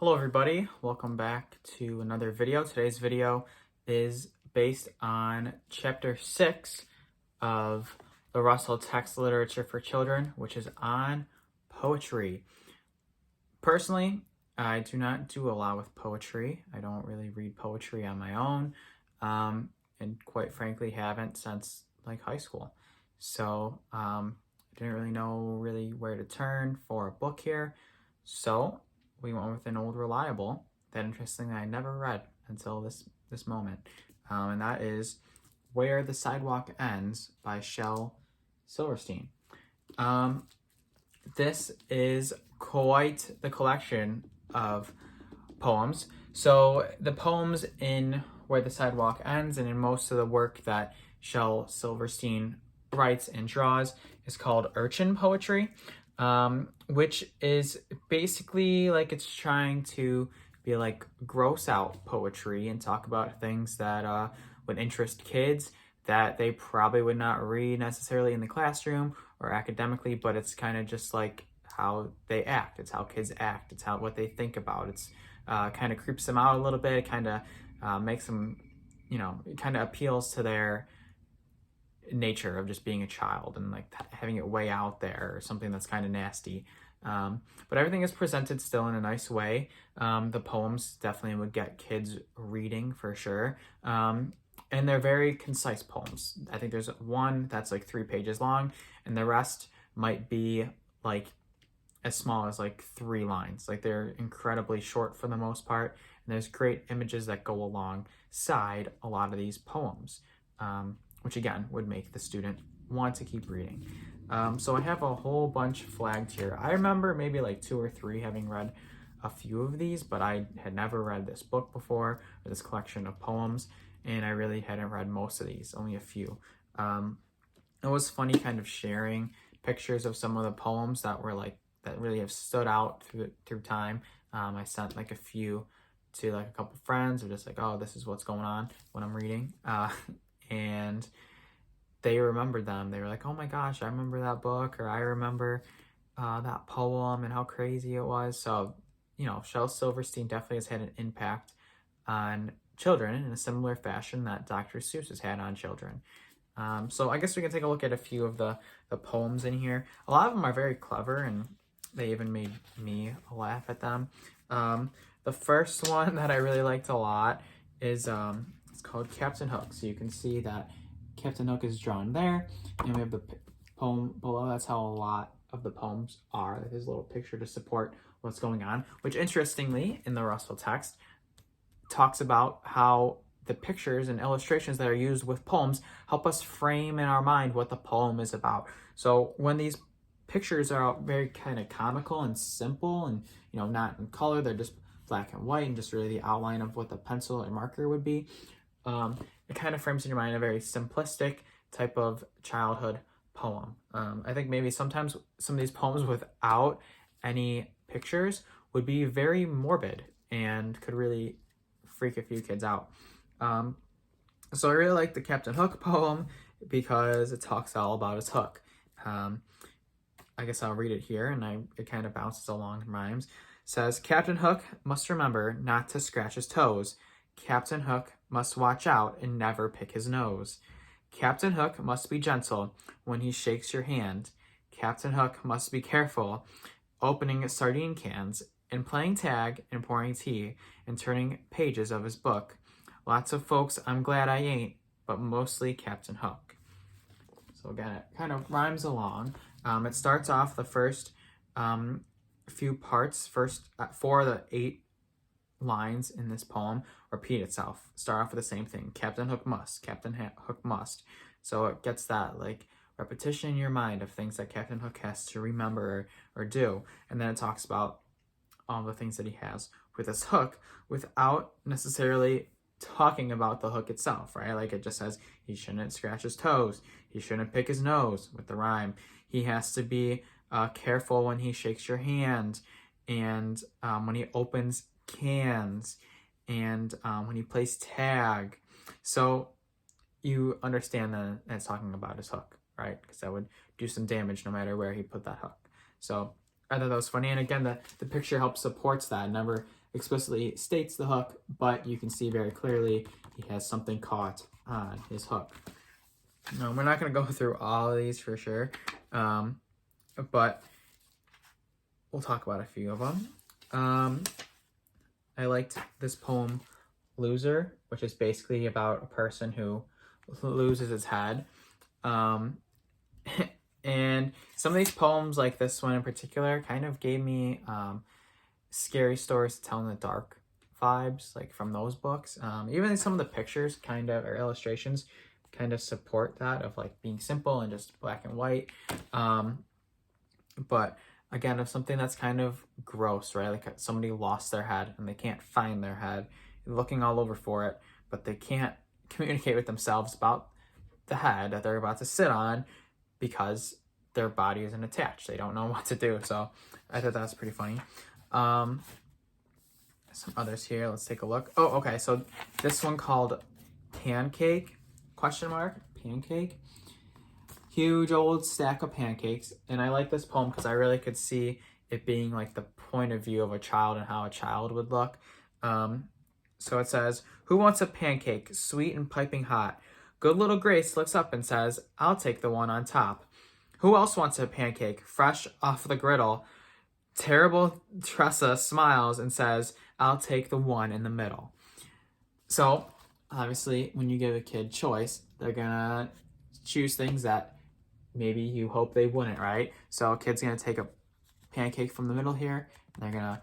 Hello everybody, welcome back to another video. Today's video is based on chapter 6 of the Russell Text Literature for Children, which is on poetry. Personally, I do not do a lot with poetry. I don't really read poetry on my own, and quite frankly haven't since like high school. So I didn't really know where to turn for a book here. So we went with an old reliable that interestingly I never read until this moment, and that is Where the Sidewalk Ends by Shel Silverstein. This is quite the collection of poems. So the poems in Where the Sidewalk Ends and in most of the work that Shel Silverstein writes and draws is called urchin poetry, which is basically like it's trying to be like gross out poetry and talk about things that would interest kids that they probably would not read necessarily in the classroom or academically, but it's kind of just like how they act. It's how kids act. It's what they think about. It's kind of creeps them out a little bit. It kind of makes them, it kind of appeals to their nature of just being a child and like having it way out there or something that's kind of nasty. But everything is presented still in a nice way. The poems definitely would get kids reading for sure. And they're very concise poems. I think there's one that's like 3 pages long, and the rest might be like as small as like 3 lines. Like they're incredibly short for the most part. And there's great images that go alongside a lot of these poems, which again would make the student want to keep reading. So I have a whole bunch flagged here. I remember maybe like 2 or 3 having read a few of these, but I had never read this book before, or this collection of poems, and I really hadn't read most of these, only a few. It was funny kind of sharing pictures of some of the poems that really have stood out through time. I sent like a few to like a couple friends, who just like, oh, this is what's going on when I'm reading. And they remembered them. They were like, oh my gosh, I remember that book, or I remember that poem and how crazy it was. So, Shel Silverstein definitely has had an impact on children in a similar fashion that Dr. Seuss has had on children. So I guess we can take a look at a few of the poems in here. A lot of them are very clever, and they even made me laugh at them. The first one that I really liked a lot is it's called Captain Hook. So you can see that Captain Hook is drawn there, and we have the poem below. That's how a lot of the poems are. There's a little picture to support what's going on, which interestingly in the Russell text talks about how the pictures and illustrations that are used with poems help us frame in our mind what the poem is about. So when these pictures are very kind of comical and simple and not in color, they're just black and white and just really the outline of what the pencil and marker would be, it kind of frames in your mind a very simplistic type of childhood poem. I think maybe sometimes some of these poems without any pictures would be very morbid and could really freak a few kids out. So I really like the Captain Hook poem because it talks all about his hook. I guess I'll read it here, and it kind of bounces along and rhymes. It says, Captain Hook must remember not to scratch his toes. Captain Hook must watch out and never pick his nose. Captain Hook must be gentle when he shakes your hand. Captain Hook must be careful opening sardine cans and playing tag and pouring tea and turning pages of his book. Lots of folks I'm glad I ain't, but mostly Captain Hook. So again, it kind of rhymes along. It starts off the first few parts, 4 of the 8 lines in this poem repeat itself. Start off with the same thing. Captain Hook must. Captain Hook must. So it gets that like repetition in your mind of things that Captain Hook has to remember or do. And then it talks about all the things that he has with his hook without necessarily talking about the hook itself, right? Like it just says he shouldn't scratch his toes. He shouldn't pick his nose with the rhyme. He has to be careful when he shakes your hand, and when he opens cans, and when he plays tag. So you understand that it's talking about his hook, right? Because that would do some damage no matter where he put that hook. So I thought that was funny. And again, the picture helps supports that. Never explicitly states the hook, but you can see very clearly he has something caught on his hook. No, we're not going to go through all of these for sure, but we'll talk about a few of them. I liked this poem, Loser, which is basically about a person who loses his head. And some of these poems, like this one in particular, kind of gave me scary stories to tell in the dark vibes, like from those books. Even some of the pictures kind of, or illustrations, kind of support that of like being simple and just black and white. But again, of something that's kind of gross, right? Like somebody lost their head and they can't find their head, looking all over for it, but they can't communicate with themselves about the head that they're about to sit on because their body isn't attached. They don't know what to do. So I thought that was pretty funny. Some others here. Let's take a look. Oh, okay. So this one called Pancake, ? Pancake. Huge old stack of pancakes. And I like this poem because I really could see it being like the point of view of a child and how a child would look. So it says, "Who wants a pancake, sweet and piping hot?" Good little Grace looks up and says, "I'll take the one on top." Who else wants a pancake, fresh off the griddle? Terrible Tressa smiles and says, "I'll take the one in the middle." So obviously when you give a kid choice, they're gonna choose things that maybe you hope they wouldn't, right? So a kid's gonna take a pancake from the middle here, and they're gonna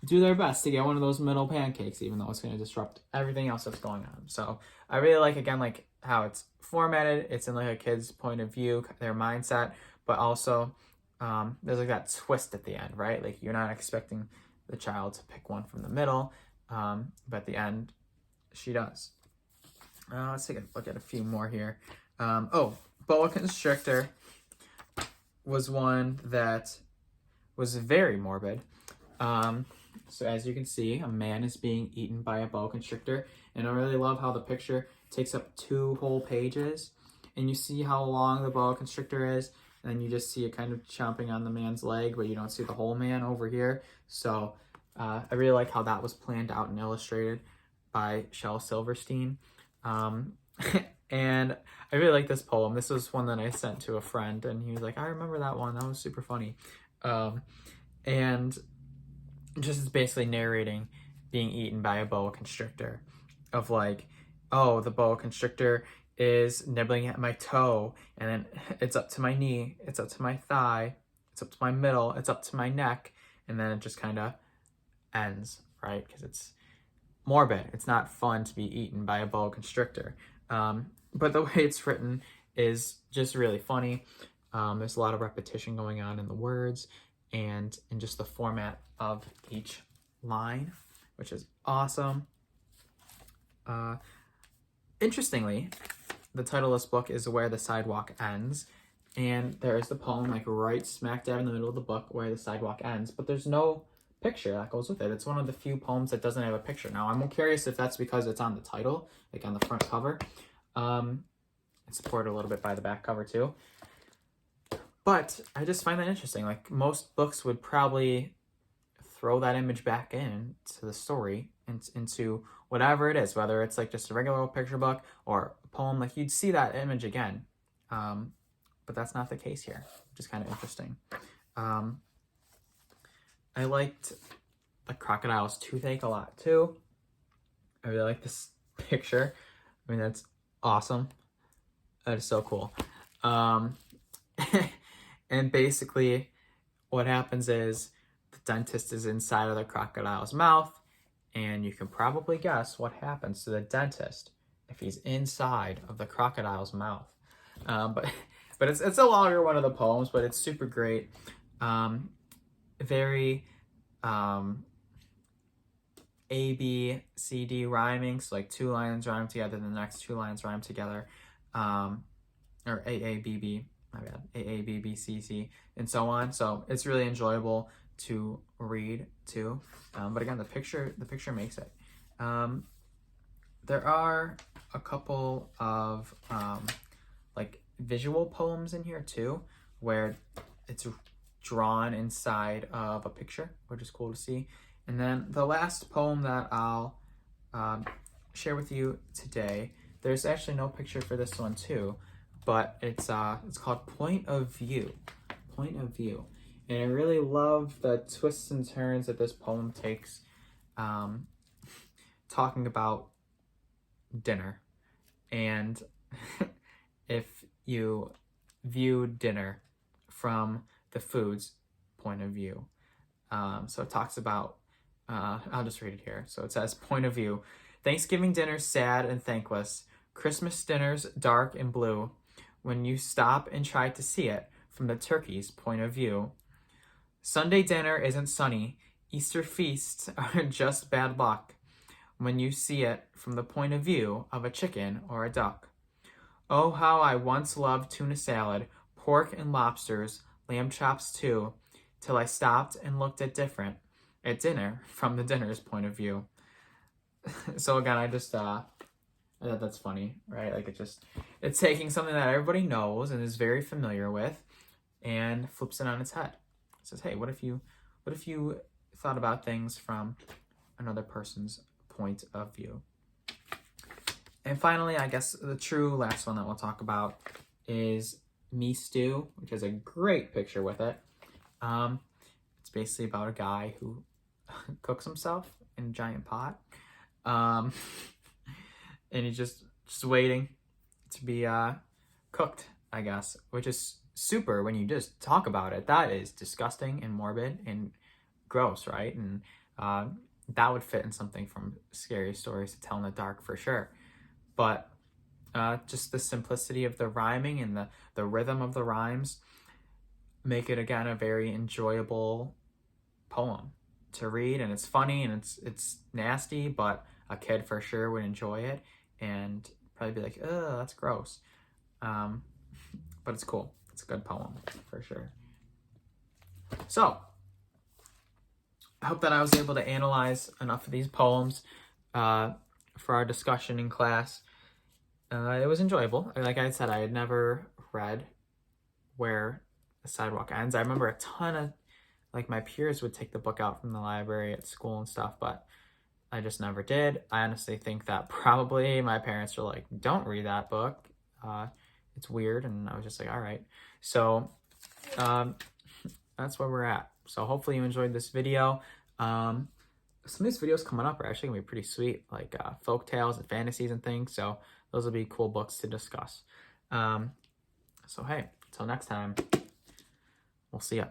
do their best to get one of those middle pancakes, even though it's gonna disrupt everything else that's going on. So I really like, again, like how it's formatted. It's in like a kid's point of view, their mindset, but also there's like that twist at the end, right? Like you're not expecting the child to pick one from the middle, but at the end, she does. Let's take a look at a few more here. Boa constrictor was one that was very morbid. So as you can see, a man is being eaten by a boa constrictor, and I really love how the picture takes up 2 whole pages, and you see how long the boa constrictor is, and then you just see it kind of chomping on the man's leg, but you don't see the whole man over here. So I really like how that was planned out and illustrated by Shel Silverstein. And I really like this poem. This was one that I sent to a friend, and he was like, "I remember that one. That was super funny." And just basically narrating being eaten by a boa constrictor, of like, oh, the boa constrictor is nibbling at my toe, and then it's up to my knee, it's up to my thigh, it's up to my middle, it's up to my neck, and then it just kind of ends, right? Because it's morbid. It's not fun to be eaten by a boa constrictor. But the way it's written is just really funny. There's a lot of repetition going on in the words and in just the format of each line, which is awesome. Interestingly, the title of this book is Where the Sidewalk Ends, and there is the poem like right smack dab in the middle of the book, Where the Sidewalk Ends, but there's no picture that goes with it. It's one of the few poems that doesn't have a picture. Now, I'm curious if that's because it's on the title, like on the front cover. It's supported a little bit by the back cover too. But I just find that interesting. Like most books would probably throw that image back in to the story and into whatever it is, whether it's like just a regular old picture book or a poem, like you'd see that image again. But that's not the case here, which is kind of interesting. I liked the crocodile's toothache a lot too. I really like this picture. I mean, that's awesome. That is so cool. And basically what happens is the dentist is inside of the crocodile's mouth, and you can probably guess what happens to the dentist if he's inside of the crocodile's mouth. But it's a longer one of the poems, but it's super great. Very A, B, C, D rhyming. So like 2 lines rhyme together, the next 2 lines rhyme together. Or A, B, B, my bad. A, B, B, C, C, and so on. So it's really enjoyable to read too. But again, the picture makes it. There are a couple of like visual poems in here too, where it's drawn inside of a picture, which is cool to see. And then the last poem that I'll share with you today, there's actually no picture for this one too, but it's called Point of View. Point of View. And I really love the twists and turns that this poem takes, talking about dinner. And if you view dinner from the food's point of view. So it talks about, I'll just read it here. So it says, point of view. Thanksgiving dinner's sad and thankless. Christmas dinner's dark and blue. When you stop and try to see it from the turkey's point of view. Sunday dinner isn't sunny. Easter feasts are just bad luck when you see it from the point of view of a chicken or a duck. Oh, how I once loved tuna salad, pork and lobsters, lamb chops too, till I stopped and looked at dinner from the dinner's point of view. So again, I thought that's funny, right? Like it's taking something that everybody knows and is very familiar with and flips it on its head. It says, hey, what if you thought about things from another person's point of view? And finally, I guess the true last one that we'll talk about is Me Stew, which has a great picture with it. It's basically about a guy who cooks himself in a giant pot. And he's just waiting to be cooked, I guess, which is super when you just talk about it. That is disgusting and morbid and gross, right? And that would fit in something from Scary Stories to Tell in the Dark for sure. But just the simplicity of the rhyming and the rhythm of the rhymes make it, again, a very enjoyable poem to read. And it's funny and it's nasty, but a kid for sure would enjoy it and probably be like, oh, that's gross. But it's cool. It's a good poem for sure. So I hope that I was able to analyze enough of these poems for our discussion in class. It was enjoyable. Like I said, I had never read Where the Sidewalk Ends. I remember a ton of, like, my peers would take the book out from the library at school and stuff, but I just never did. I honestly think that probably my parents were like, don't read that book. It's weird. And I was just like, all right. So that's where we're at. So hopefully you enjoyed this video. Some of these videos coming up are actually gonna be pretty sweet, like folk tales and fantasies and things. So those will be cool books to discuss. So hey, until next time, we'll see ya.